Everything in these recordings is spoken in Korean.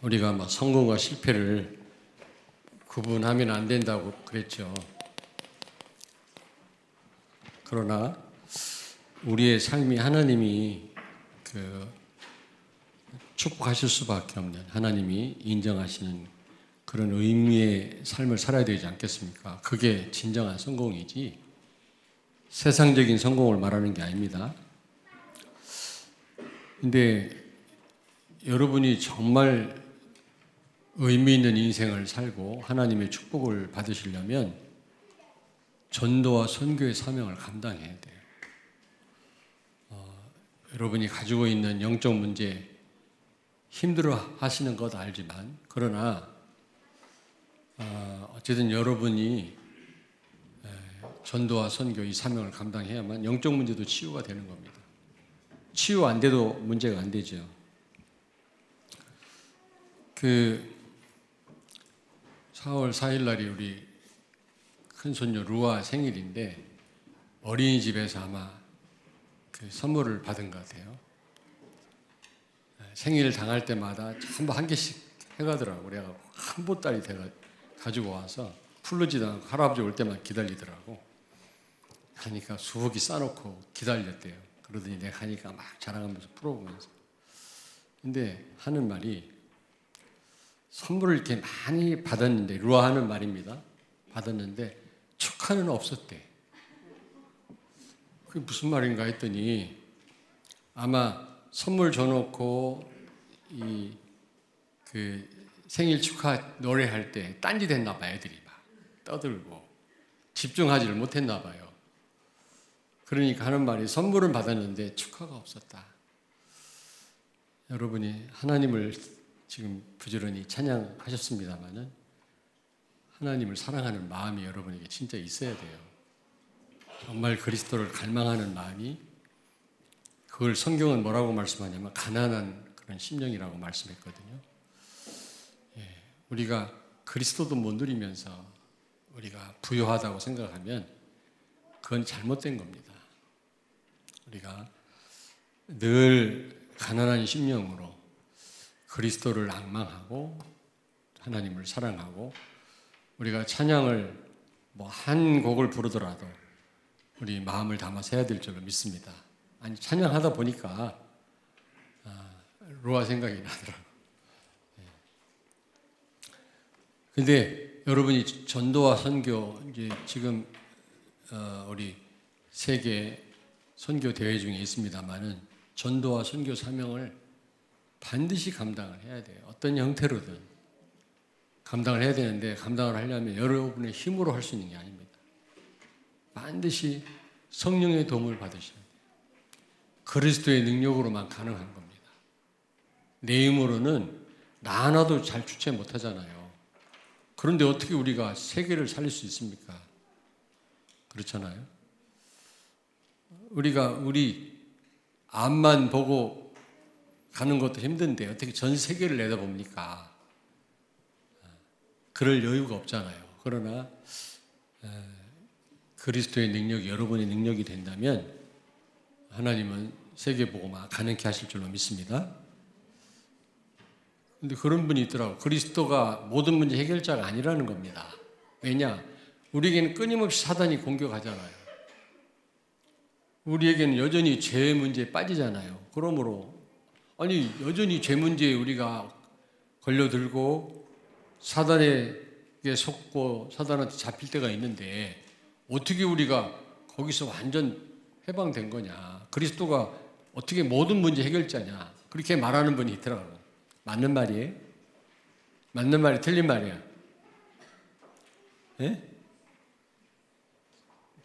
우리가 막 성공과 실패를 구분하면 안 된다고 그랬죠. 그러나 우리의 삶이 하나님이 축복하실 수밖에 없는, 하나님이 인정하시는 그런 의미의 삶을 살아야 되지 않겠습니까? 그게 진정한 성공이지 세상적인 성공을 말하는 게 아닙니다. 근데 여러분이 정말 의미 있는 인생을 살고 하나님의 축복을 받으시려면 전도와 선교의 사명을 감당해야 돼요. 여러분이 가지고 있는 영적 문제 힘들어 하시는 것 알지만, 그러나 어쨌든 여러분이 전도와 선교 이 사명을 감당해야만 영적 문제도 치유가 되는 겁니다. 치유 안 돼도 문제가 안 되죠. 4월 4일 날이 우리 큰손녀 루아 생일인데 어린이집에서 아마 선물을 받은 것 같아요. 생일 당할 때마다 전부 한 개씩 해가더라고. 그래가 한 보따리 가지고 와서 풀르지도 않고 할아버지 올 때만 기다리더라고. 하니까 수북이 싸놓고 기다렸대요. 그러더니 내가 하니까 막 자랑하면서 풀어보면서. 근데 하는 말이, 선물을 이렇게 많이 받았는데, 루아 하는 말입니다. 받았는데 축하는 없었대. 그게 무슨 말인가 했더니, 아마 선물 줘놓고 생일 축하 노래할 때 딴짓했나 봐. 애들이 막 떠들고 집중하지를 못했나 봐요. 그러니까 하는 말이, 선물은 받았는데 축하가 없었다. 여러분이 하나님을 지금 부지런히 찬양하셨습니다마는 하나님을 사랑하는 마음이 여러분에게 진짜 있어야 돼요. 정말 그리스도를 갈망하는 마음이, 그걸 성경은 뭐라고 말씀하냐면 가난한 그런 심령이라고 말씀했거든요. 우리가 그리스도도 못 누리면서 우리가 부유하다고 생각하면 그건 잘못된 겁니다. 우리가 늘 가난한 심령으로 그리스도를 낭망하고 하나님을 사랑하고, 우리가 찬양을 한 곡을 부르더라도 우리 마음을 담아서 해야 될 줄로 믿습니다. 아니, 찬양하다 보니까 루아 생각이 나더라고요. 근데 여러분이 전도와 선교, 이제 지금 우리 세계 선교 대회 중에 있습니다만은 전도와 선교 사명을 반드시 감당을 해야 돼요. 어떤 형태로든 감당을 해야 되는데, 감당을 하려면 여러분의 힘으로 할 수 있는 게 아닙니다. 반드시 성령의 도움을 받으셔야 돼요. 그리스도의 능력으로만 가능한 겁니다. 내 힘으로는 나 하나도 잘 주체 못하잖아요. 그런데 어떻게 우리가 세계를 살릴 수 있습니까? 그렇잖아요. 우리가 우리 앞만 보고 가는 것도 힘든데 어떻게 전 세계를 내다봅니까? 그럴 여유가 없잖아요. 그러나 그리스도의 능력이 여러분의 능력이 된다면 하나님은 세계복음화 가능케 하실 줄로 믿습니다. 근데 그런 분이 있더라고. 그리스도가 모든 문제 해결자가 아니라는 겁니다. 왜냐? 우리에게는 끊임없이 사단이 공격하잖아요. 우리에게는 여전히 죄 문제에 빠지잖아요. 그러므로 여전히 죄 문제에 우리가 걸려들고 사단에게 속고 사단한테 잡힐 때가 있는데, 어떻게 우리가 거기서 완전 해방된 거냐? 그리스도가 어떻게 모든 문제 해결자냐? 그렇게 말하는 분이 있더라고요. 맞는 말이에요? 맞는 말이 틀린 말이야? 예?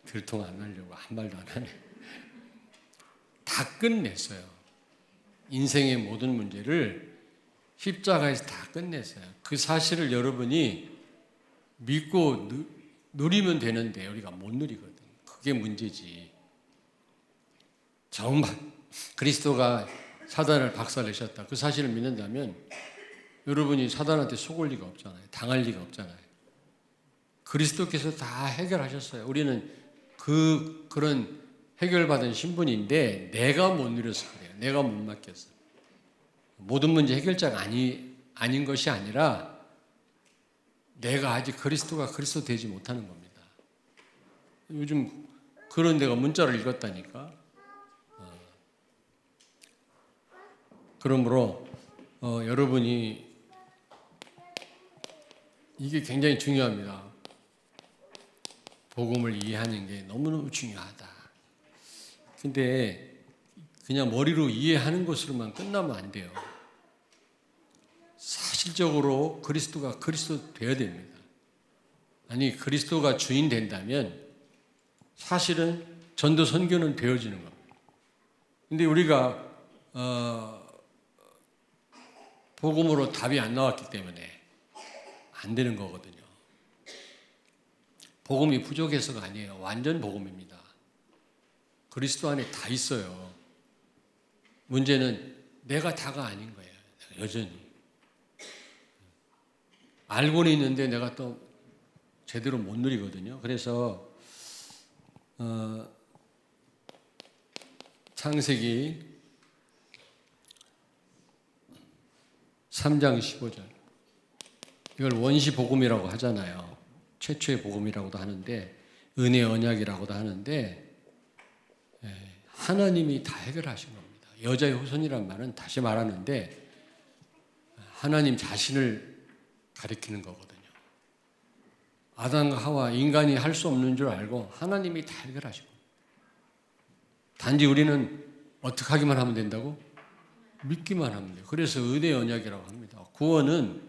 들통 안 하려고 한 말도 안 하네. 다 끝냈어요. 인생의 모든 문제를 십자가에서 다 끝냈어요. 그 사실을 여러분이 믿고 누리면 되는데 우리가 못 누리거든. 그게 문제지. 정말 그리스도가 사단을 박살내셨다, 그 사실을 믿는다면 여러분이 사단한테 속을 리가 없잖아요. 당할 리가 없잖아요. 그리스도께서 다 해결하셨어요. 우리는 그런 해결받은 신분인데 내가 못 누려서 그래요. 내가 못 맡겼어. 모든 문제 해결자가 아닌 것이 아니라 내가 아직 그리스도가 그리스도 되지 못하는 겁니다. 요즘 그런 데가 문자를 읽었다니까. 그러므로 여러분이 이게 굉장히 중요합니다. 복음을 이해하는 게 너무너무 중요하다. 근데 그냥 머리로 이해하는 것으로만 끝나면 안 돼요. 사실적으로 그리스도가 그리스도 되어야 됩니다. 아니, 그리스도가 주인 된다면 사실은 전도 선교는 되어지는 겁니다. 근데 우리가 복음으로 답이 안 나왔기 때문에 안 되는 거거든요. 복음이 부족해서가 아니에요. 완전 복음입니다. 그리스도 안에 다 있어요. 문제는 내가 다가 아닌 거예요. 여전히. 알고는 있는데 내가 또 제대로 못 누리거든요. 그래서 창세기 3장 15절. 이걸 원시 복음이라고 하잖아요. 최초의 복음이라고도 하는데 은혜 언약이라고도 하는데 하나님이 다 해결하신 겁니다. 여자의 후손이란 말은 다시 말하는데 하나님 자신을 가리키는 거거든요. 아담과 하와 인간이 할 수 없는 줄 알고 하나님이 다 해결하시고 단지 우리는 어떻게 하기만 하면 된다고? 믿기만 하면 돼요. 그래서 은혜 언약이라고 합니다. 구원은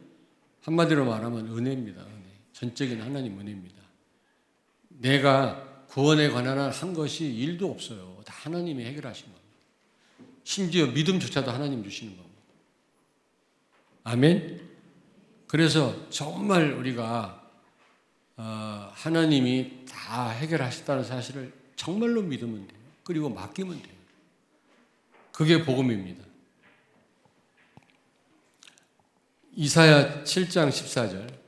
한마디로 말하면 은혜입니다. 은혜. 전적인 하나님 은혜입니다. 내가 구원에 관한 한 것이 일도 없어요. 다 하나님이 해결하신 겁니다. 심지어 믿음조차도 하나님 주시는 겁니다. 아멘? 그래서 정말 우리가 하나님이 다 해결하셨다는 사실을 정말로 믿으면 돼요. 그리고 맡기면 돼요. 그게 복음입니다. 이사야 7장 14절.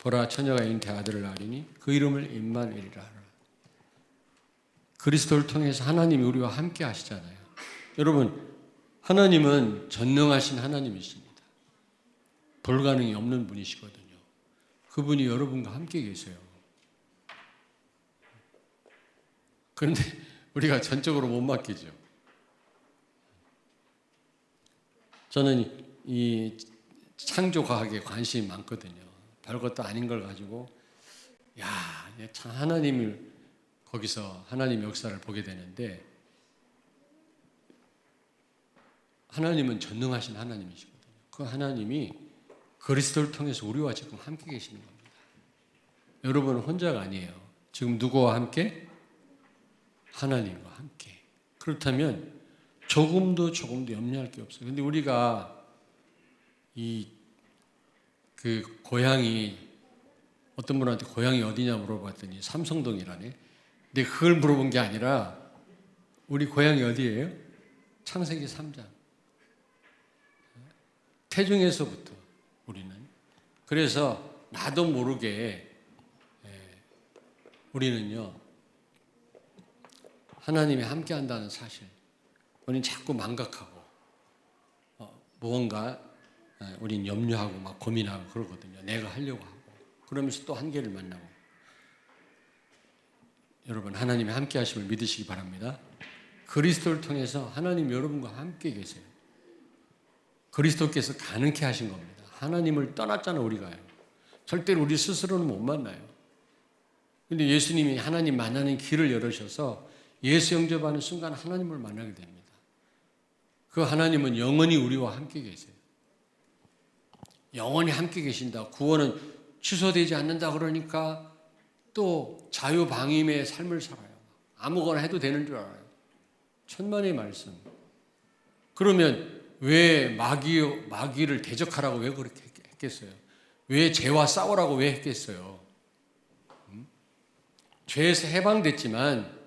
보라 처녀가 잉태 아들을 낳으리니 그 이름을 임마누엘이라 하라. 그리스도를 통해서 하나님이 우리와 함께 하시잖아요. 여러분, 하나님은 전능하신 하나님이십니다. 불가능이 없는 분이시거든요. 그분이 여러분과 함께 계세요. 그런데 우리가 전적으로 못 맡기죠. 저는 이 창조과학에 관심이 많거든요. 별것도 아닌 걸 가지고 참 하나님을 거기서 하나님 역사를 보게 되는데 하나님은 전능하신 하나님이시거든요. 그 하나님이 그리스도를 통해서 우리와 지금 함께 계시는 겁니다. 여러분은 혼자가 아니에요. 지금 누구와 함께? 하나님과 함께. 그렇다면 조금도 염려할 게 없어요. 근데 우리가 그 고향이 어떤 분한테 고향이 어디냐 물어봤더니 삼성동이라네. 근데 그걸 물어본 게 아니라 우리 고향이 어디예요? 창세기 3장. 태중에서부터 우리는. 그래서 나도 모르게 우리는요 하나님이 함께 한다는 사실 우리는 자꾸 망각하고 무언가 우린 염려하고 막 고민하고 그러거든요. 내가 하려고 하고 그러면서 또 한계를 만나고. 여러분 하나님이 함께 하심을 믿으시기 바랍니다. 그리스도를 통해서 하나님 여러분과 함께 계세요. 그리스도께서 가능케 하신 겁니다. 하나님을 떠났잖아요. 우리가요. 절대로 우리 스스로는 못 만나요. 근데 예수님이 하나님 만나는 길을 열으셔서 예수 영접하는 순간 하나님을 만나게 됩니다. 그 하나님은 영원히 우리와 함께 계세요. 영원히 함께 계신다. 구원은 취소되지 않는다 그러니까 또 자유방임의 삶을 살아요. 아무거나 해도 되는 줄 알아요. 천만의 말씀. 그러면 왜 마귀를 대적하라고 왜 그렇게 했겠어요? 왜 죄와 싸우라고 왜 했겠어요? 죄에서 해방됐지만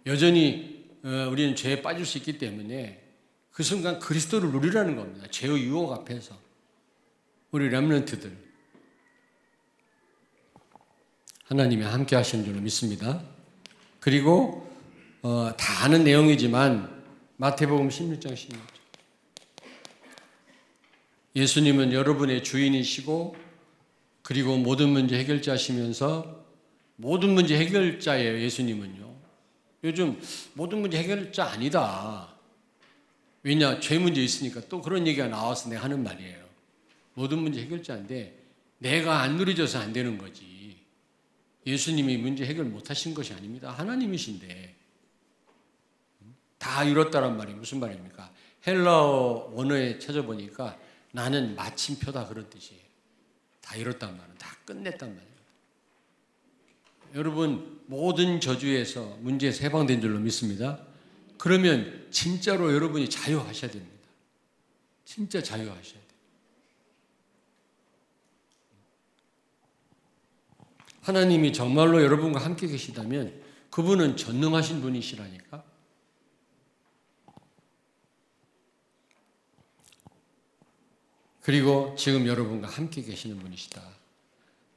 여전히 우리는 죄에 빠질 수 있기 때문에 그 순간 그리스도를 누리라는 겁니다. 죄의 유혹 앞에서. 우리 렘넌트들 하나님이 함께 하시는 줄 믿습니다. 그리고 다 아는 내용이지만 마태복음 16장 16절 예수님은 여러분의 주인이시고 그리고 모든 문제 해결자시면서 모든 문제 해결자예요. 예수님은요. 요즘 모든 문제 해결자 아니다. 왜냐? 죄 문제 있으니까 또 그런 얘기가 나와서 내가 하는 말이에요. 모든 문제 해결자인데 내가 안 누려져서 안 되는 거지. 예수님이 문제 해결 못 하신 것이 아닙니다. 하나님이신데 다 이뤘다란 말이 무슨 말입니까? 헬라어 원어에 찾아보니까 나는 마침표다 그런 뜻이에요. 다 이뤘단 말은 다 끝냈단 말이에요. 여러분 모든 저주에서 문제에서 해방된 줄로 믿습니다. 그러면 진짜로 여러분이 자유하셔야 됩니다. 진짜 자유하셔야 돼요. 하나님이 정말로 여러분과 함께 계시다면 그분은 전능하신 분이시라니까. 그리고 지금 여러분과 함께 계시는 분이시다.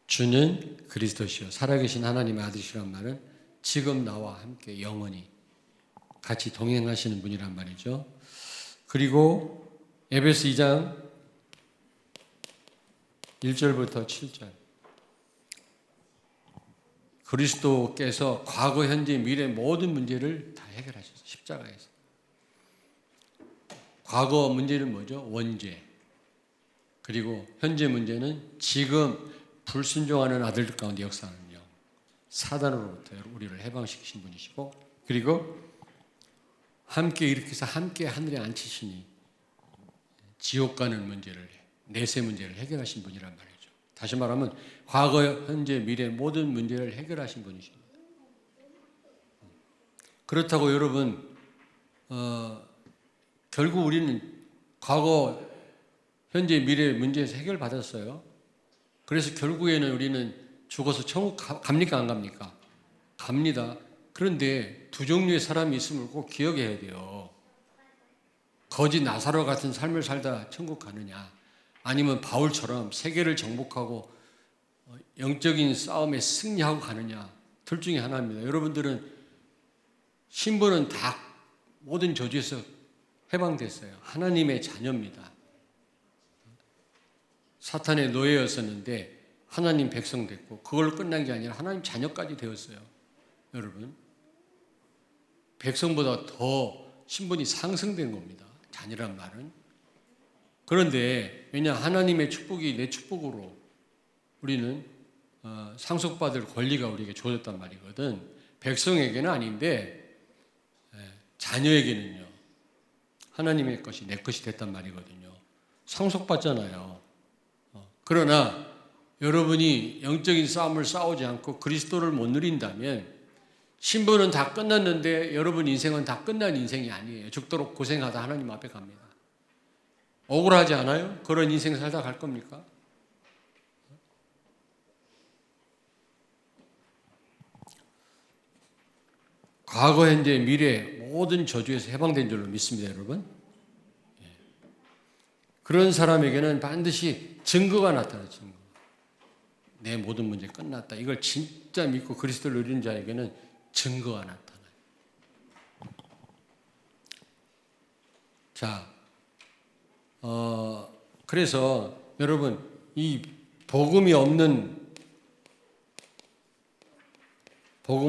주는 그리스도시요 살아계신 하나님의 아들이시란 말은 지금 나와 함께 영원히 같이 동행하시는 분이란 말이죠. 그리고 에베소 2장 1절부터 7절 그리스도께서 과거, 현재, 미래 모든 문제를 다 해결하셨어요. 십자가에서. 과거 문제는 뭐죠? 원죄. 그리고 현재 문제는 지금 불순종하는 아들들 가운데 역사하는 영. 사단으로부터 우리를 해방시키신 분이시고 그리고 함께 일으켜서 함께 하늘에 앉히시니 지옥 가는 문제를 내세 문제를 해결하신 분이란 말이죠. 다시 말하면 과거, 현재, 미래 모든 문제를 해결하신 분이십니다. 그렇다고 여러분 결국 우리는 과거, 현재, 미래 문제에서 해결받았어요. 그래서 결국에는 우리는 죽어서 천국 갑니까 안 갑니까? 갑니다. 그런데 두 종류의 사람이 있음을 꼭 기억해야 돼요. 거지 나사로 같은 삶을 살다 천국 가느냐 아니면 바울처럼 세계를 정복하고 영적인 싸움에 승리하고 가느냐 둘 중에 하나입니다. 여러분들은 신분은 다 모든 저주에서 해방됐어요. 하나님의 자녀입니다. 사탄의 노예였었는데 하나님 백성 됐고 그걸로 끝난 게 아니라 하나님 자녀까지 되었어요. 여러분 백성보다 더 신분이 상승된 겁니다. 자녀란 말은. 그런데 왜냐 하나님의 축복이 내 축복으로 우리는 상속받을 권리가 우리에게 주어졌단 말이거든. 백성에게는 아닌데 자녀에게는요. 하나님의 것이 내 것이 됐단 말이거든요. 상속받잖아요. 그러나 여러분이 영적인 싸움을 싸우지 않고 그리스도를 못 누린다면 신분은 다 끝났는데 여러분 인생은 다 끝난 인생이 아니에요. 죽도록 고생하다 하나님 앞에 갑니다. 억울하지 않아요? 그런 인생 살다 갈 겁니까? 과거, 현재, 미래 모든 저주에서 해방된 줄로 믿습니다, 여러분. 그런 사람에게는 반드시 증거가 나타나요. 증거. 내 모든 문제 끝났다. 이걸 진짜 믿고 그리스도를 누리는 자에게는 증거가 나타나요. 자, 그래서 여러분 이 복음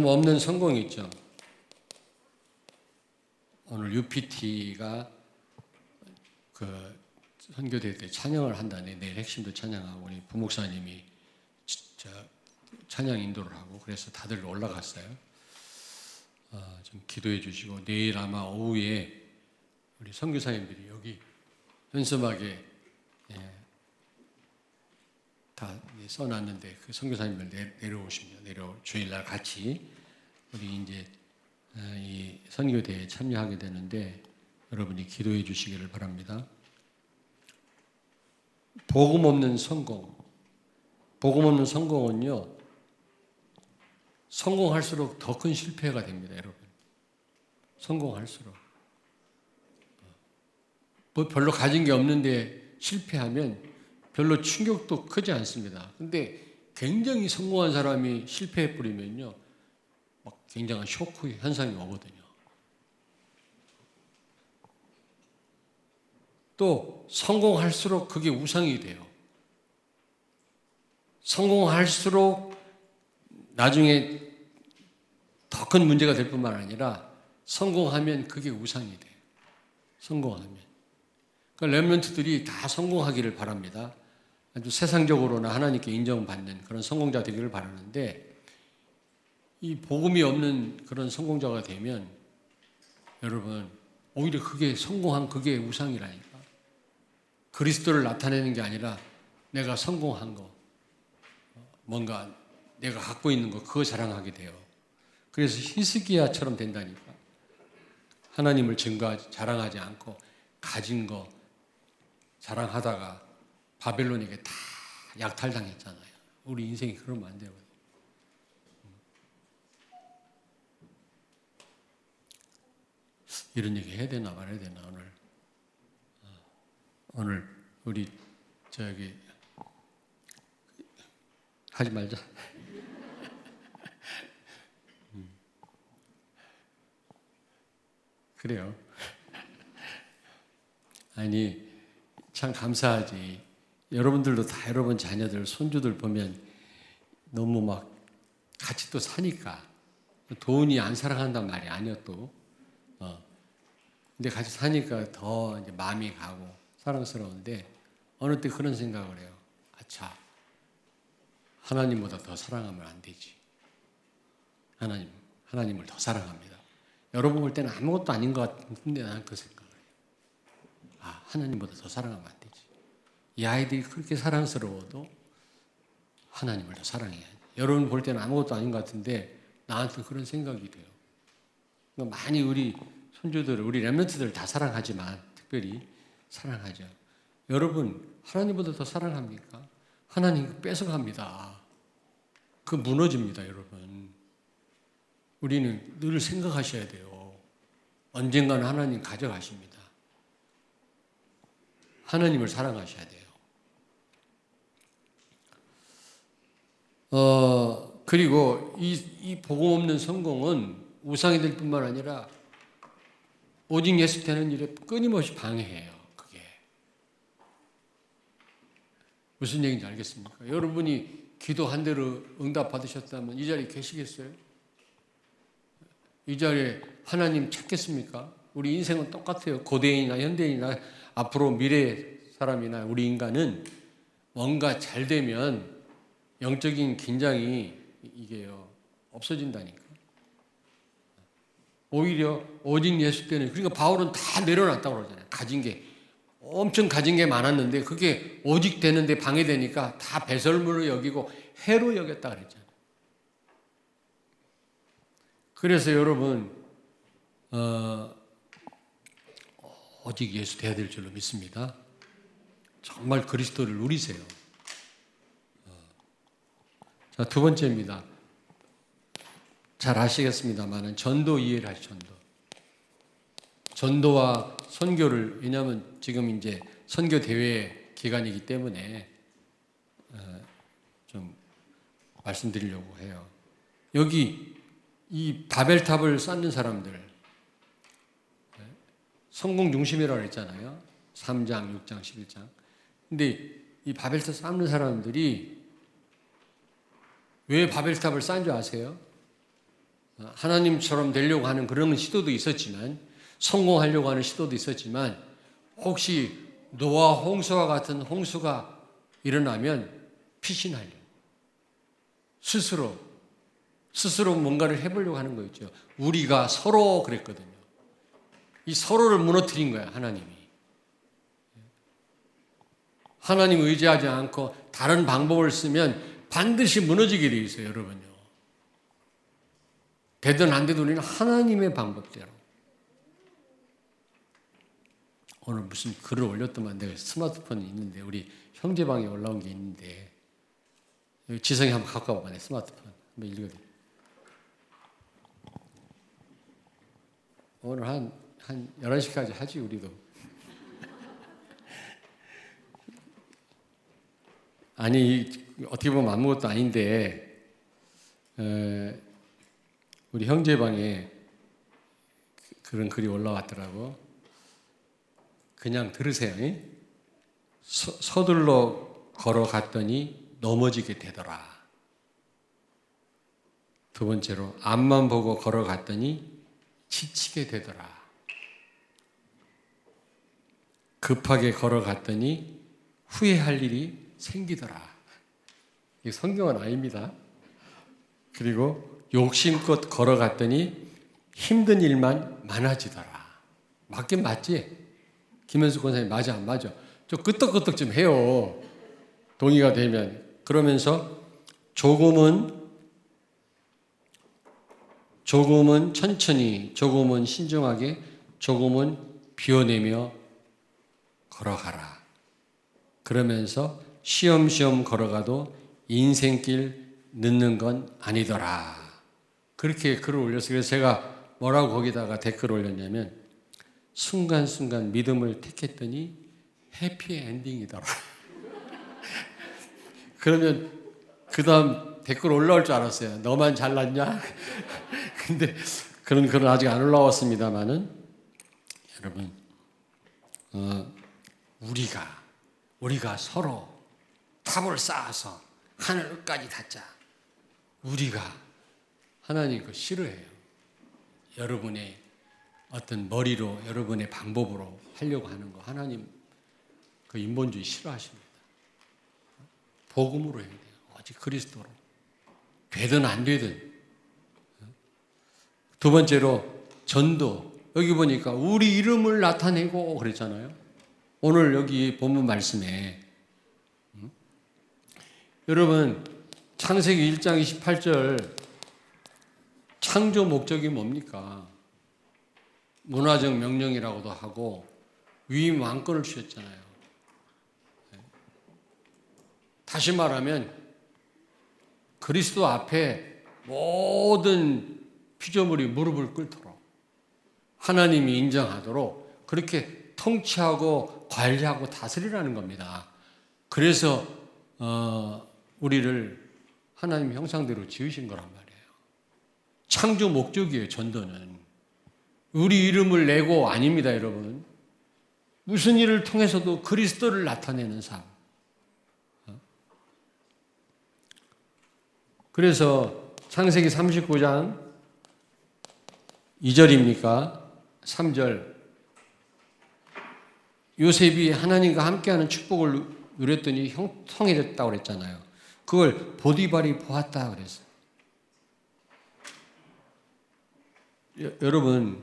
없는 성공이 있죠. 오늘 UPT가 그 선교대 때 찬양을 한다네. 내일 핵심도 찬양하고 우리 부목사님이 찬양 인도를 하고 그래서 다들 올라갔어요. 좀 기도해 주시고 내일 아마 오후에 우리 선교사님들이 여기 현수막에 다 써놨는데 그 선교사님들 내려오시면 주일날 같이 우리 이제 이 선교대회에 참여하게 되는데 여러분이 기도해 주시기를 바랍니다. 복음 없는 성공. 복음 없는 성공은요. 성공할수록 더 큰 실패가 됩니다, 여러분. 성공할수록. 뭐 별로 가진 게 없는데 실패하면 별로 충격도 크지 않습니다. 근데 굉장히 성공한 사람이 실패해 버리면요. 막 굉장한 쇼크 현상이 오거든요. 또 성공할수록 그게 우상이 돼요. 성공할수록 나중에 더 큰 문제가 될 뿐만 아니라 성공하면 그게 우상이 돼요. 성공하면. 그러니까 렘넌트들이 다 성공하기를 바랍니다. 아주 세상적으로나 하나님께 인정받는 그런 성공자 되기를 바라는데, 이 복음이 없는 그런 성공자가 되면 여러분 오히려 그게 성공한 그게 우상이라니까. 그리스도를 나타내는 게 아니라 내가 성공한 거, 뭔가 내가 갖고 있는 거 그거 자랑하게 돼요. 그래서 히스기야처럼 된다니까. 하나님을 자랑하지 않고 가진 거 자랑하다가 바벨론에게 다 약탈당했잖아요. 우리 인생이 그러면 안 되거든요. 이런 얘기 해야 되나 말아야 되나 오늘 우리 저기 하지 말자. 그래요. 아니 참 감사하지. 여러분들도 다 여러분 자녀들, 손주들 보면 너무 막 같이 또 사니까 돈이 안 사랑한단 말이 아니야 또. 근데 같이 사니까 더 이제 마음이 가고 사랑스러운데 어느 때 그런 생각을 해요. 아차, 하나님보다 더 사랑하면 안 되지. 하나님을 더 사랑합니다. 여러분 볼 때는 아무것도 아닌 것 같은데 나는 그 생각을 해요. 아, 하나님보다 더 사랑하면 안 되지. 이 아이들이 그렇게 사랑스러워도 하나님을 더 사랑해야지. 여러분 볼 때는 아무것도 아닌 것 같은데 나한테 그런 생각이 돼요. 많이 우리 손주들, 우리 렘넌트들 다 사랑하지만 특별히 사랑하죠. 여러분 하나님보다 더 사랑합니까? 하나님 뺏어갑니다. 그 무너집니다, 여러분. 우리는 늘 생각하셔야 돼요. 언젠가는 하나님 가져가십니다. 하나님을 사랑하셔야 돼요. 그리고 이 복음 없는 성공은 우상이 될 뿐만 아니라 오직 예수 되는 일에 끊임없이 방해해요. 그게 무슨 얘기인지 알겠습니까? 여러분이 기도한 대로 응답 받으셨다면 이 자리에 계시겠어요? 이 자리에 하나님 찾겠습니까? 우리 인생은 똑같아요. 고대인이나 현대인이나 앞으로 미래 사람이나 우리 인간은 뭔가 잘 되면 영적인 긴장이 이게요 없어진다니까. 오히려 오직 예수 때는, 그러니까 바울은 다 내려놨다고 그러잖아요. 가진 게 엄청 가진 게 많았는데 그게 오직 되는데 방해되니까 다 배설물로 여기고 해로 여겼다 그랬잖아요. 그래서 여러분 오직 예수 돼야 될 줄로 믿습니다. 정말 그리스도를 누리세요. 자, 두 번째입니다. 잘 아시겠습니다만은 전도 이해를 하시. 전도와 선교를, 왜냐하면 지금 이제 선교 대회 기간이기 때문에 좀 말씀드리려고 해요. 여기 이 바벨탑을 쌓는 사람들, 성공 중심이라고 했잖아요. 3장, 6장, 11장. 근데 이 바벨탑 쌓는 사람들이 왜 바벨탑을 쌓은 줄 아세요? 하나님처럼 되려고 하는 그런 시도도 있었지만, 성공하려고 하는 시도도 있었지만, 혹시 노아 홍수와 같은 홍수가 일어나면 피신하려고, 스스로 뭔가를 해보려고 하는 거 있죠. 우리가 서로 그랬거든요. 이 서로를 무너뜨린 거야, 하나님이. 하나님 의지하지 않고 다른 방법을 쓰면 반드시 무너지게 돼 있어요, 여러분요. 되든 안 되든 우리는 하나님의 방법대로. 오늘 무슨 글을 올렸더만 내가 스마트폰이 있는데, 우리 형제방에 올라온 게 있는데, 여기 지성이 한번 갖고 와봐, 내 스마트폰. 한번 읽어드려. 오늘 한 11시까지 하지, 우리도. 아니, 어떻게 보면 아무것도 아닌데, 우리 형제방에 그런 글이 올라왔더라고. 그냥 들으세요. 서둘러 걸어갔더니 넘어지게 되더라. 두 번째로 앞만 보고 걸어갔더니 지치게 되더라. 급하게 걸어갔더니 후회할 일이 생기더라. 이 성경은 아닙니다. 그리고 욕심껏 걸어갔더니 힘든 일만 많아지더라. 맞긴 맞지? 김현수 권사님 맞아 안 맞아? 좀 끄떡끄떡 좀 해요. 동의가 되면. 그러면서 조금은 천천히, 조금은 신중하게, 조금은 비워내며 걸어가라. 그러면서 쉬엄쉬엄 걸어가도 인생길 늦는 건 아니더라. 그렇게 글을 올렸어요. 그래서 제가 뭐라고 거기다가 댓글을 올렸냐면 순간순간 믿음을 택했더니 해피 엔딩이더라. 그러면 그 다음 댓글 올라올 줄 알았어요. 너만 잘났냐? 근데 그런 글은 아직 안 올라왔습니다만은 여러분 우리가 서로 탑을 쌓아서 하늘까지 닿자. 우리가 하나님 그 싫어해요. 여러분의 어떤 머리로 여러분의 방법으로 하려고 하는 거 하나님 그 인본주의 싫어하십니다. 복음으로 해야 돼요. 오직 그리스도로. 되든 안 되든. 두 번째로 전도. 여기 보니까 우리 이름을 나타내고 그랬잖아요. 오늘 여기 본문 말씀에 여러분 창세기 1장 28절 창조 목적이 뭡니까? 문화적 명령이라고도 하고 위임 왕권을 주셨잖아요. 다시 말하면 그리스도 앞에 모든 피조물이 무릎을 꿇도록 하나님이 인정하도록 그렇게 통치하고 관리하고 다스리라는 겁니다. 그래서 우리를 하나님 형상대로 지으신 거란 말이에요. 창조 목적이에요. 전도는. 우리 이름을 내고 아닙니다, 여러분. 무슨 일을 통해서도 그리스도를 나타내는 삶. 그래서 창세기 39장 2절입니까? 3절. 요셉이 하나님과 함께하는 축복을 누렸더니 형통해졌다고 그랬잖아요. 그걸 보디발이 보았다 그랬어요. 여러분,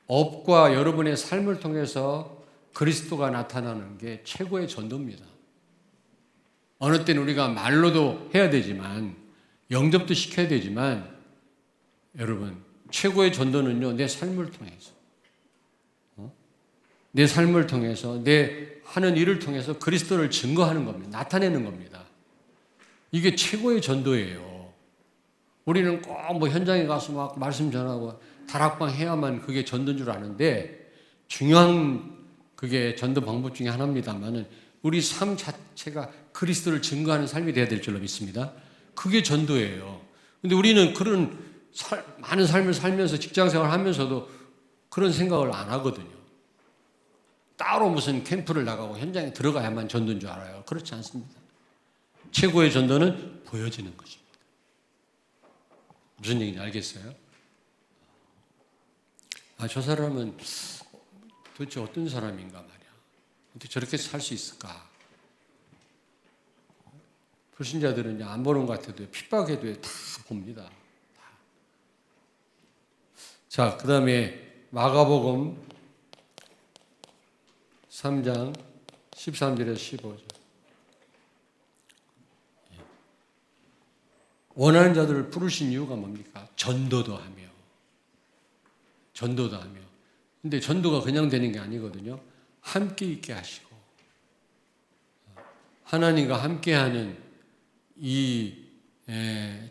업과 여러분의 삶을 통해서 그리스도가 나타나는 게 최고의 전도입니다. 어느 때는 우리가 말로도 해야 되지만 영접도 시켜야 되지만 여러분 최고의 전도는요 내 삶을 통해서 내 삶을 통해서 내 하는 일을 통해서 그리스도를 증거하는 겁니다. 나타내는 겁니다. 이게 최고의 전도예요. 우리는 꼭 뭐 현장에 가서 막 말씀 전하고 다락방 해야만 그게 전도인 줄 아는데 중요한 그게 전도 방법 중에 하나입니다만은 우리 삶 자체가 그리스도를 증거하는 삶이 되어야 될 줄로 믿습니다. 그게 전도예요. 근데 우리는 그런 많은 삶을 살면서 직장생활 하면서도 그런 생각을 안 하거든요. 따로 무슨 캠프를 나가고 현장에 들어가야만 전도인 줄 알아요. 그렇지 않습니다. 최고의 전도는 보여지는 것입니다. 무슨 얘기인지 알겠어요? 저 사람은 도대체 어떤 사람인가 말이야. 어떻게 저렇게 살 수 있을까? 불신자들은 안 보는 것 같아도 핍박해도 다 봅니다. 다. 자, 그 다음에 마가복음 3장 13절에서 15절. 원하는 자들을 부르신 이유가 뭡니까? 전도도 하며. 근데 전도가 그냥 되는 게 아니거든요. 함께 있게 하시고. 하나님과 함께하는 이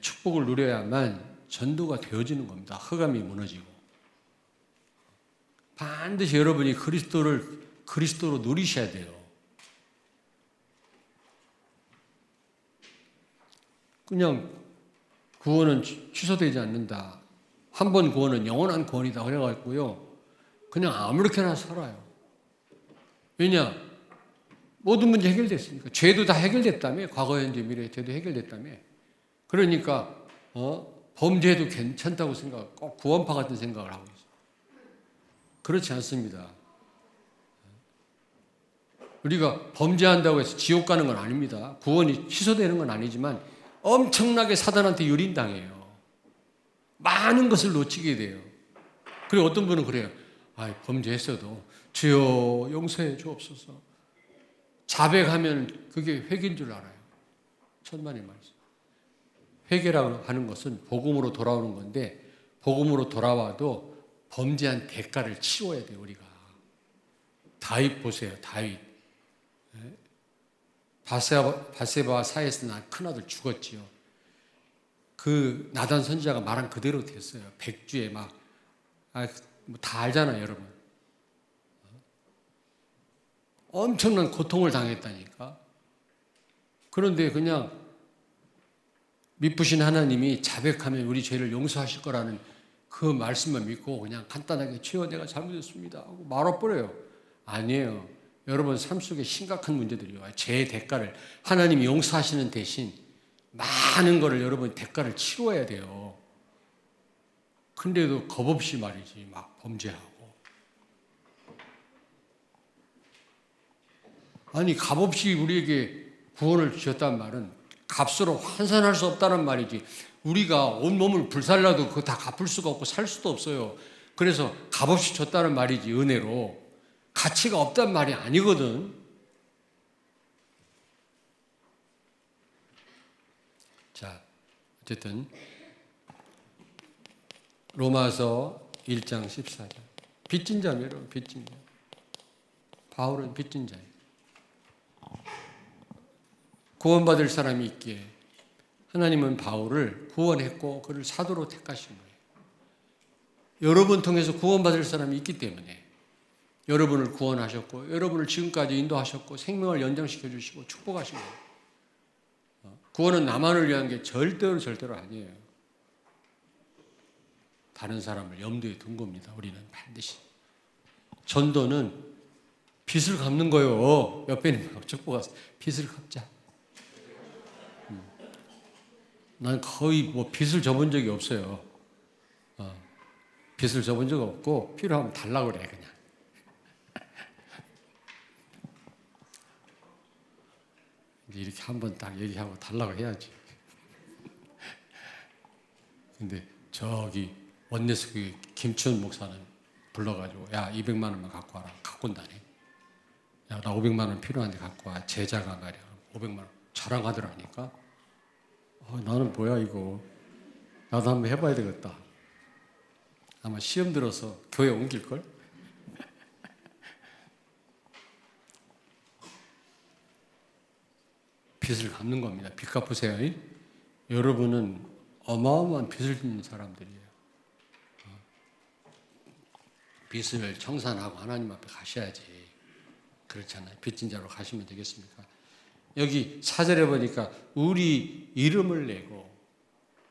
축복을 누려야만 전도가 되어지는 겁니다. 흑암이 무너지고. 반드시 여러분이 그리스도로 누리셔야 돼요. 그냥 구원은 취소되지 않는다. 한 번 구원은 영원한 구원이다. 그래가지고요. 그냥 아무렇게나 살아요. 왜냐? 모든 문제 해결됐으니까. 죄도 다 해결됐다며. 과거, 현재, 미래 죄도 해결됐다며. 그러니까 범죄도 괜찮다고 생각, 꼭 구원파 같은 생각을 하고 있어요. 그렇지 않습니다. 우리가 범죄한다고 해서 지옥 가는 건 아닙니다. 구원이 취소되는 건 아니지만 엄청나게 사단한테 유린당해요. 많은 것을 놓치게 돼요. 그리고 어떤 분은 그래요. 범죄했어도 주여 용서해 주옵소서. 자백하면 그게 회개인 줄 알아요. 천만의 말씀. 회개라고 하는 것은 복음으로 돌아오는 건데 복음으로 돌아와도 범죄한 대가를 치러야 돼요. 우리가. 다윗 보세요. 다윗. 바세바와 사이에서 난 큰아들 죽었지요. 그 나단 선지자가 말한 그대로 됐어요. 백주에 다 알잖아요, 여러분. 엄청난 고통을 당했다니까. 그런데 그냥 미쁘신 하나님이 자백하면 우리 죄를 용서하실 거라는 그 말씀만 믿고 그냥 간단하게 주여 내가 잘못했습니다 하고 말아버려요. 아니에요. 여러분 삶 속에 심각한 문제들이 와요. 죄의 대가를 하나님이 용서하시는 대신 많은 거를 여러분 대가를 치러야 돼요. 근데도 겁없이 말이지 막 범죄하고. 아니 값없이 우리에게 구원을 주셨다는 말은 값으로 환산할 수 없다는 말이지. 우리가 온 몸을 불살라도 그거 다 갚을 수가 없고 살 수도 없어요. 그래서 값없이 줬다는 말이지 은혜로. 가치가 없단 말이 아니거든. 자, 어쨌든 로마서 1장 14절. 빚진 자면 여러분, 빚진 자. 바울은 빚진 자예요. 구원받을 사람이 있기에 하나님은 바울을 구원했고 그를 사도로 택하신 거예요. 여러분 통해서 구원받을 사람이 있기 때문에 여러분을 구원하셨고 여러분을 지금까지 인도하셨고 생명을 연장시켜 주시고 축복하신 거예요. 구원은 나만을 위한 게 절대로 아니에요. 다른 사람을 염두에 둔 겁니다. 우리는 반드시. 전도는 빚을 갚는 거예요. 옆에 있는 축복하세요. 빚을 갚자. 난 거의 빚을 져본 적이 없어요. 빚을 져본 적 없고 필요하면 달라고 그래 그냥. 이렇게 한번 딱 얘기하고 달라고 해야지. 근데 저기 원내스 김춘 목사는 불러가지고 야 200만 원만 갖고 와라. 갖고 온다네. 야 나 500만 원 필요한데 갖고 와. 제자가 말이야. 500만 원 자랑하더라니까. 나는 뭐야 이거. 나도 한번 해봐야 되겠다. 아마 시험 들어서 교회 옮길걸? 빚을 갚는 겁니다. 빚 갚으세요. 여러분은 어마어마한 빚을 짓는 사람들이에요. 빚을 청산하고 하나님 앞에 가셔야지. 그렇잖아요. 빚진 자로 가시면 되겠습니까? 여기 4절에 보니까 우리 이름을 내고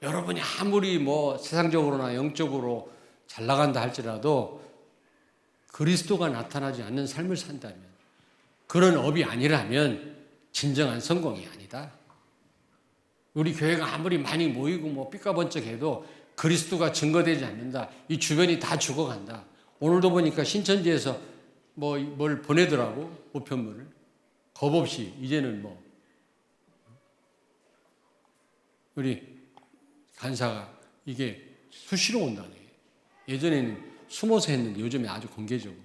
여러분이 아무리 세상적으로나 영적으로 잘 나간다 할지라도 그리스도가 나타나지 않는 삶을 산다면 그런 업이 아니라면 진정한 성공이 아니다. 우리 교회가 아무리 많이 모이고 삐까번쩍해도 그리스도가 증거되지 않는다. 이 주변이 다 죽어간다. 오늘도 보니까 신천지에서 뭘 보내더라고. 우편물을. 겁 없이 이제는 우리 간사가 이게 수시로 온다네. 예전에는 숨어서 했는데 요즘에 아주 공개적으로.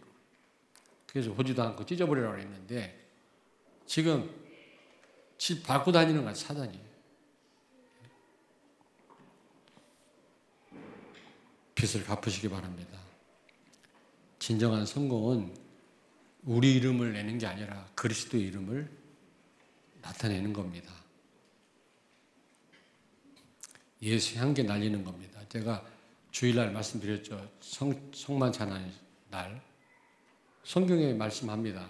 그래서 보지도 않고 찢어버리라고 했는데 지금 집 밟고 다니는 건 사단이에요. 빚을 갚으시기 바랍니다. 진정한 성공은 우리 이름을 내는 게 아니라 그리스도의 이름을 나타내는 겁니다. 예수 향기 날리는 겁니다. 제가 주일날 말씀드렸죠. 성만 찬하는 날. 성경에 말씀합니다.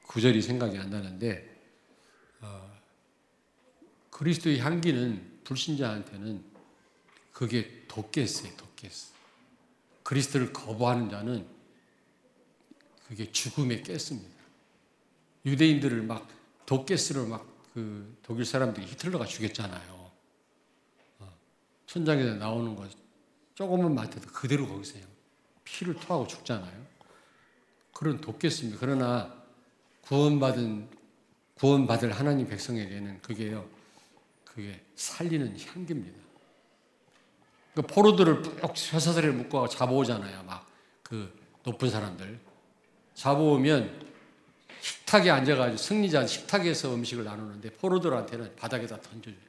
구절이 생각이 안 나는데 그리스도의 향기는 불신자한테는 그게 돋겠어요. 그리스도를 거부하는 자는 그게 죽음에 깼습니다. 유대인들을 막 독가스로 막 그 독일 사람들이 히틀러가 죽였잖아요. 천장에서 나오는 거 조금만 맡아도 그대로 거기서 피를 토하고 죽잖아요. 그런 독가스입니다. 그러나 구원받을 하나님 백성에게는 그게 살리는 향기입니다. 그 포로들을 쭉 쇠사슬에 묶고 잡아오잖아요. 막 그 높은 사람들 잡아오면 식탁에 앉아가지고 승리자 식탁에서 음식을 나누는데 포로들한테는 바닥에다 던져줘요.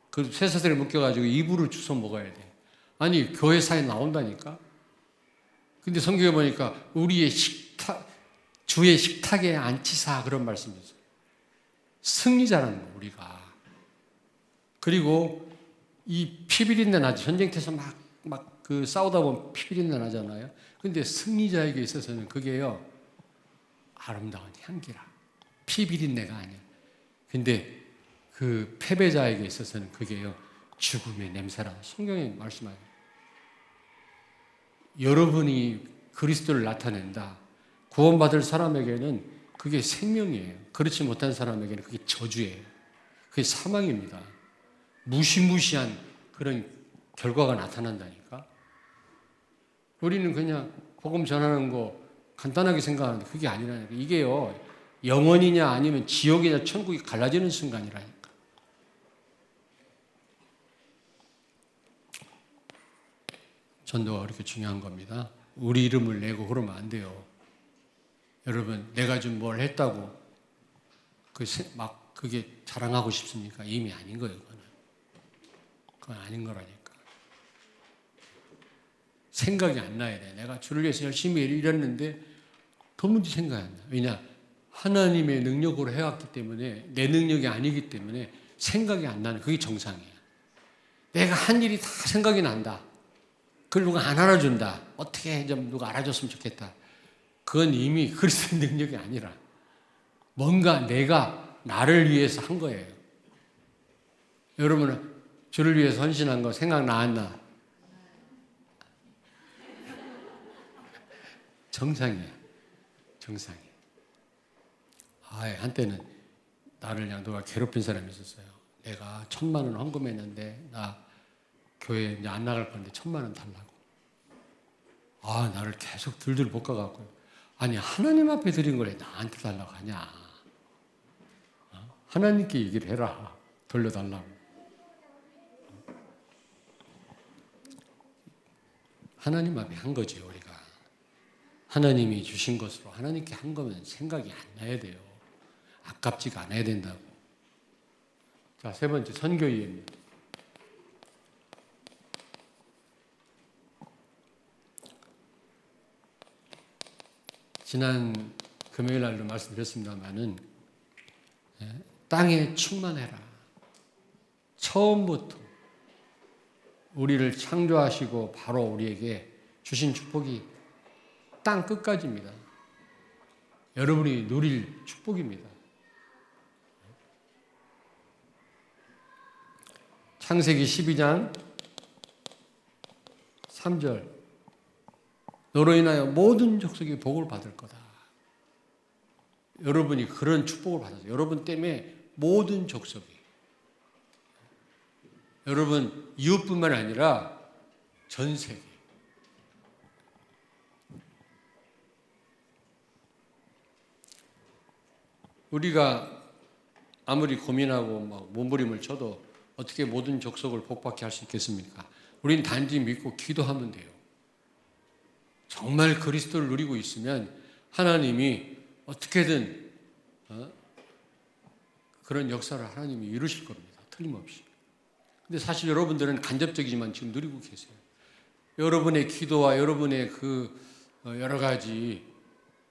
그 쇠사슬에 묶여가지고 이불을 주워 먹어야 돼. 아니 교회사에 나온다니까. 근데 성경에 보니까 우리의 주의 식탁에 앉히사 그런 말씀이 있어요. 승리자라는 거 우리가. 그리고 이 피비린내 나죠. 전쟁터에서 막 그 싸우다 보면 피비린내 나잖아요. 근데 승리자에게 있어서는 그게요 아름다운 향기라. 피비린내가 아니야. 근데 그 패배자에게 있어서는 그게요 죽음의 냄새라. 성경에 말씀하죠. 여러분이 그리스도를 나타낸다. 구원받을 사람에게는 그게 생명이에요. 그렇지 못한 사람에게는 그게 저주예요. 그게 사망입니다. 무시무시한 그런 결과가 나타난다니까. 우리는 그냥 복음 전하는 거 간단하게 생각하는데 그게 아니라니까. 이게요 영원이냐 아니면 지옥이냐 천국이 갈라지는 순간이라니까. 전도가 그렇게 중요한 겁니다. 우리 이름을 내고 그러면 안 돼요. 여러분 내가 좀 뭘 했다고 그게 자랑하고 싶습니까? 이미 아닌 거예요. 그건 아닌 거라니까. 생각이 안 나야 돼. 내가 주를 위해서 열심히 일했는데 도무지 생각이 안 나. 왜냐? 하나님의 능력으로 해왔기 때문에 내 능력이 아니기 때문에 생각이 안 나는 그게 정상이에요. 내가 한 일이 다 생각이 난다. 그걸 누가 안 알아준다. 어떻게 좀 누가 알아줬으면 좋겠다. 그건 이미 그리스도의 능력이 아니라 뭔가 내가 나를 위해서 한 거예요. 여러분은 주를 위해서 헌신한 거 생각나 안 나? 정상이에요. 정상이에요. 한때는 나를 그냥 누가 괴롭힌 사람이 있었어요. 내가 1,000만 원 헌금했는데 나 교회 이제 안 나갈 건데 1,000만 원 달라고. 나를 계속 들들 볶아갖고. 아니 하나님 앞에 드린 걸 나한테 달라고 하냐. 하나님께 얘기를 해라. 돌려달라고. 하나님 앞에 한 거지 우리가. 하나님이 주신 것으로 하나님께 한 거면 생각이 안 나야 돼요. 아깝지가 않아야 된다고. 자, 세 번째 선교 이해입니다. 지난 금요일 날도 말씀드렸습니다마는 땅에 충만해라. 처음부터 우리를 창조하시고 바로 우리에게 주신 축복이 땅 끝까지입니다. 여러분이 누릴 축복입니다. 창세기 12장 3절 너로 인하여 모든 족속이 복을 받을 거다. 여러분이 그런 축복을 받았어요. 여러분 때문에 모든 족속이. 여러분 이웃뿐만 아니라 전 세계. 우리가 아무리 고민하고 막 몸부림을 쳐도 어떻게 모든 족속을 복받게 할 수 있겠습니까? 우리는 단지 믿고 기도하면 돼요. 정말 그리스도를 누리고 있으면 하나님이 어떻게든 그런 역사를 하나님이 이루실 겁니다. 틀림없이. 근데 사실 여러분들은 간접적이지만 지금 누리고 계세요. 여러분의 기도와 여러분의 그 여러 가지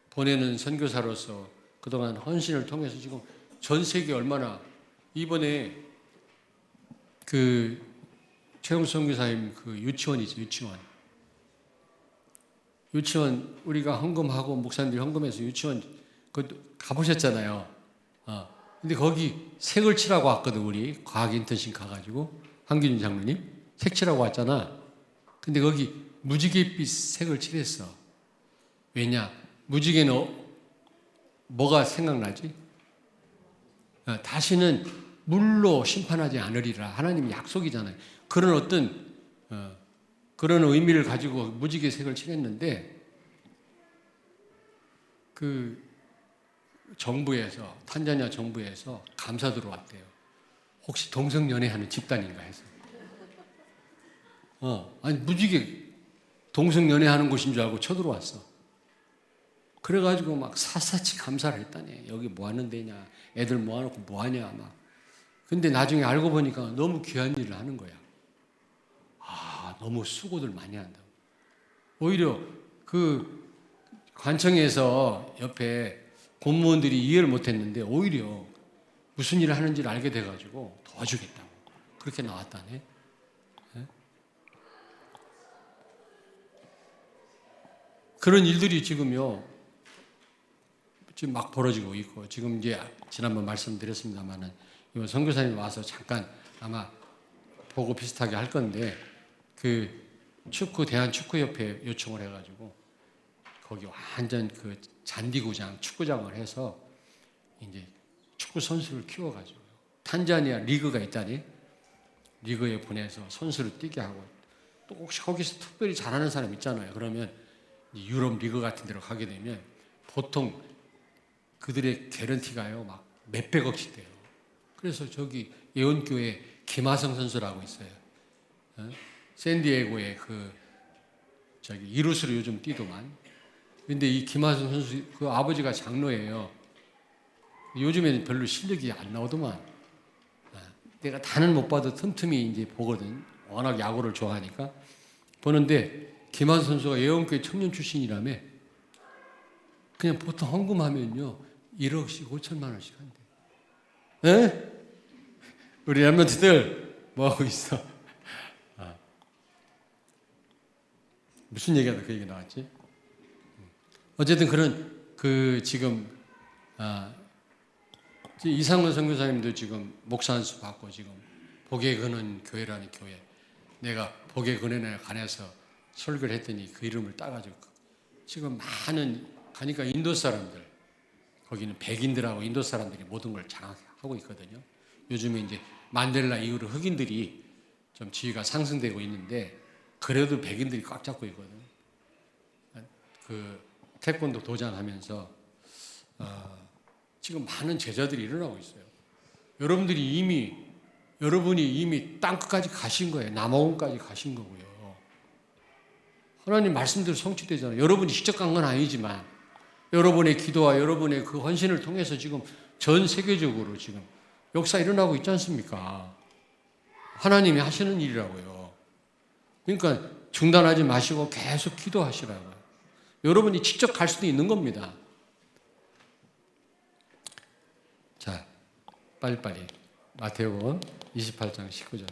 보내는 선교사로서 그동안 헌신을 통해서 지금 전 세계 얼마나 이번에 그 최영수 선교사님 그 유치원이죠. 유치원 우리가 헌금하고 목사님들이 헌금해서 유치원 그것도 가보셨잖아요. 근데 거기 색을 칠하고 왔거든. 우리 과학 인턴십 가가지고 한균인 장로님 색 칠하고 왔잖아. 근데 거기 무지갯빛 색을 칠했어. 왜냐? 무지개는 뭐가 생각나지? 다시는 물로 심판하지 않으리라. 하나님의 약속이잖아요. 그런 어떤 그런 의미를 가지고 무지개 색을 칠했는데 그 정부에서 탄자니아 정부에서 감사 들어왔대요. 혹시 동성연애하는 집단인가 해서. 아니 무지개 동성연애하는 곳인 줄 알고 쳐들어왔어. 그래가지고 막 샅샅이 감사를 했다네. 여기 뭐 하는 데냐, 애들 모아놓고 뭐 하냐 막. 근데 나중에 알고 보니까 너무 귀한 일을 하는 거야. 너무 수고들 많이 한다고. 오히려 그 관청에서 옆에 공무원들이 이해를 못했는데 오히려 무슨 일을 하는지를 알게 돼가지고 도와주겠다고 그렇게 나왔다네. 그런 일들이 지금요 지금 막 벌어지고 있고, 지금 이제 지난번 말씀드렸습니다만은 이번 선교사님 와서 잠깐 아마 보고 비슷하게 할 건데, 그 대한축구협회 요청을 해가지고 거기 완전 그 잔디구장, 축구장을 해서 이제 축구 선수를 키워가지고 탄자니아 리그가 있다니, 리그에 보내서 선수를 뛰게 하고, 또 혹시 거기서 특별히 잘하는 사람 있잖아요. 그러면 유럽 리그 같은 데로 가게 되면 보통 그들의 개런티가요 막 몇백억씩 돼요. 그래서 저기 예원교회 김하성 선수라고 있어요. 샌디에고의 저기 이루스로 요즘 뛰더만. 근데 이 김하성 선수 그 아버지가 장로예요. 요즘에는 별로 실력이 안 나오더만. 내가 다는 못 봐도 틈틈이 이제 보거든. 워낙 야구를 좋아하니까 보는데, 김하성 선수가 예원교회 청년 출신이라며. 그냥 보통 헌금하면요 1억씩 5천만 원씩 한대. 에? 우리 랩런트들 뭐 하고 있어? 무슨 얘기하다 그 얘기 나왔지? 어쨌든 그런 지금 이상원 선교사님도 지금 목사 안수 받고 지금 복의 근원 교회라는 교회, 내가 복의 근원에 관해서 설교를 했더니 그 이름을 따가지고 지금 많은 가니까 인도 사람들, 거기는 백인들하고 인도 사람들이 모든 걸 장악하고 있거든요. 요즘에 이제 만델라 이후로 흑인들이 좀 지위가 상승되고 있는데 그래도 백인들이 꽉 잡고 있거든. 그 태권도 도장하면서 지금 많은 제자들이 일어나고 있어요. 여러분이 이미 땅끝까지 가신 거예요. 남아원까지 가신 거고요. 하나님 말씀대로 성취되잖아요. 여러분이 직접 간 건 아니지만 여러분의 기도와 여러분의 그 헌신을 통해서 지금 전 세계적으로 지금 역사 일어나고 있지 않습니까? 하나님이 하시는 일이라고요. 그러니까 중단하지 마시고 계속 기도하시라고요. 여러분이 직접 갈 수도 있는 겁니다. 자, 빨리빨리. 마태복음 28장 19절.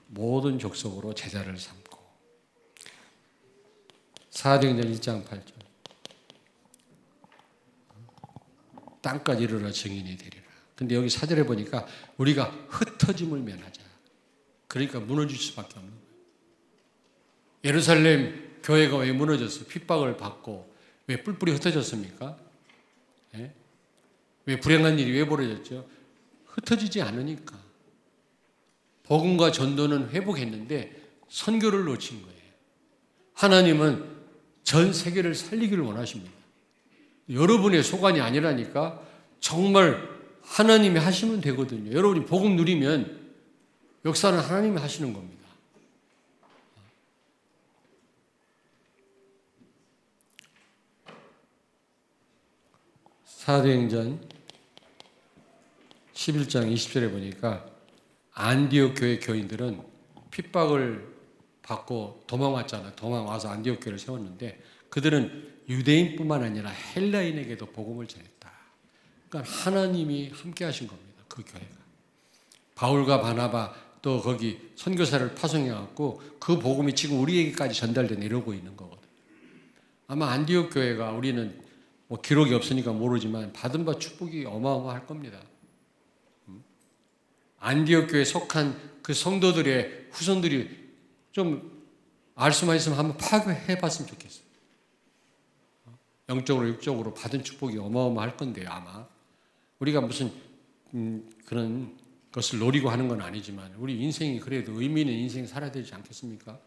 모든 족속으로 제자를 삼고. 사도행전 1장 8절. 땅까지 이르러 증인이 되리라. 근데 여기 4절에 보니까 우리가 흩어짐을 면하자. 그러니까 무너질 수밖에 없는 거예요. 예루살렘 교회가 왜 무너졌어요? 핍박을 받고 왜 뿔뿔이 흩어졌습니까? 예? 왜 불행한 일이 왜 벌어졌죠? 흩어지지 않으니까. 복음과 전도는 회복했는데 선교를 놓친 거예요. 하나님은 전 세계를 살리기를 원하십니다. 여러분의 소관이 아니라니까. 정말 하나님이 하시면 되거든요. 여러분이 복음 누리면 역사는 하나님이 하시는 겁니다. 사도행전 11장 20절에 보니까 안디옥 교회 교인들은 핍박을 받고 도망왔잖아요. 도망와서 안디옥 교회를 세웠는데 그들은 유대인뿐만 아니라 헬라인에게도 복음을 전했다. 그러니까 하나님이 함께 하신 겁니다. 그 교회가. 바울과 바나바 또 거기 선교사를 파송해갖고 그 복음이 지금 우리에게까지 전달돼 내려오고 있는 거거든요. 아마 안디옥 교회가, 우리는 뭐 기록이 없으니까 모르지만 받은 바 축복이 어마어마할 겁니다. 안디옥 교회에 속한 그 성도들의 후손들이 좀 알 수만 있으면 한번 파악해 봤으면 좋겠어요. 영적으로 육적으로 받은 축복이 어마어마할 건데요. 아마 우리가 무슨 그런 것을 노리고 하는 건 아니지만 우리 인생이 그래도 의미 있는 인생 살아야 되지 않겠습니까?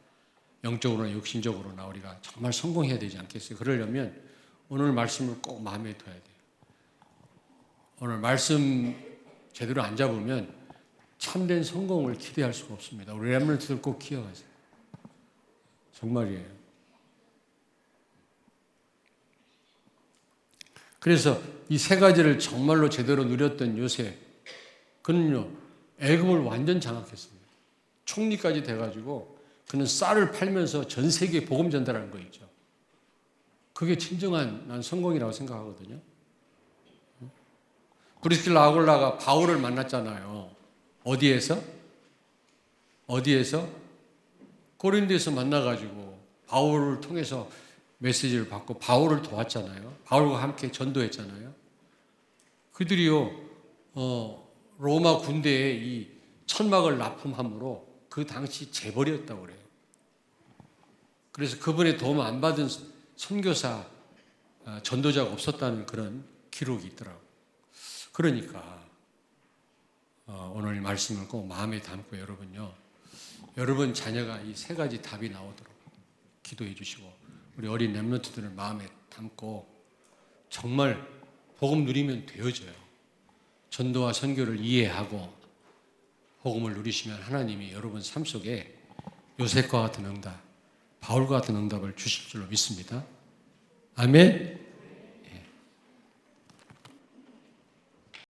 영적으로나 육신적으로나 우리가 정말 성공해야 되지 않겠어요? 그러려면 오늘 말씀을 꼭 마음에 둬야 돼요. 오늘 말씀 제대로 안 잡으면 참된 성공을 기대할 수가 없습니다. 우리 렘넌트들 꼭 기억하세요. 정말이에요. 그래서 이 세 가지를 정말로 제대로 누렸던 요셉, 그는요 애굽을 완전 장악했습니다. 총리까지 돼가지고 그는 쌀을 팔면서 전 세계에 복음 전달하는 거 있죠. 그게 진정한 난 성공이라고 생각하거든요. 브리스길라 아굴라가 바울을 만났잖아요. 어디에서? 고린도에서 만나가지고 바울을 통해서 메시지를 받고 바울을 도왔잖아요. 바울과 함께 전도했잖아요. 그들이요 로마 군대에 이 천막을 납품함으로 그 당시 재벌이었다고 그래요. 그래서 그분의 도움 안 받은 선교사, 전도자가 없었다는 그런 기록이 있더라고요. 그러니까 오늘 말씀을 꼭 마음에 담고 여러분 자녀가 이 세 가지 답이 나오도록 기도해 주시고 우리 어린 렘넌트들을 마음에 담고 정말 복음 누리면 되어져요. 전도와 선교를 이해하고 복음을 누리시면 하나님이 여러분 삶 속에 요셉과 같은 응답, 바울과 같은 응답을 주실 줄로 믿습니다. 아멘.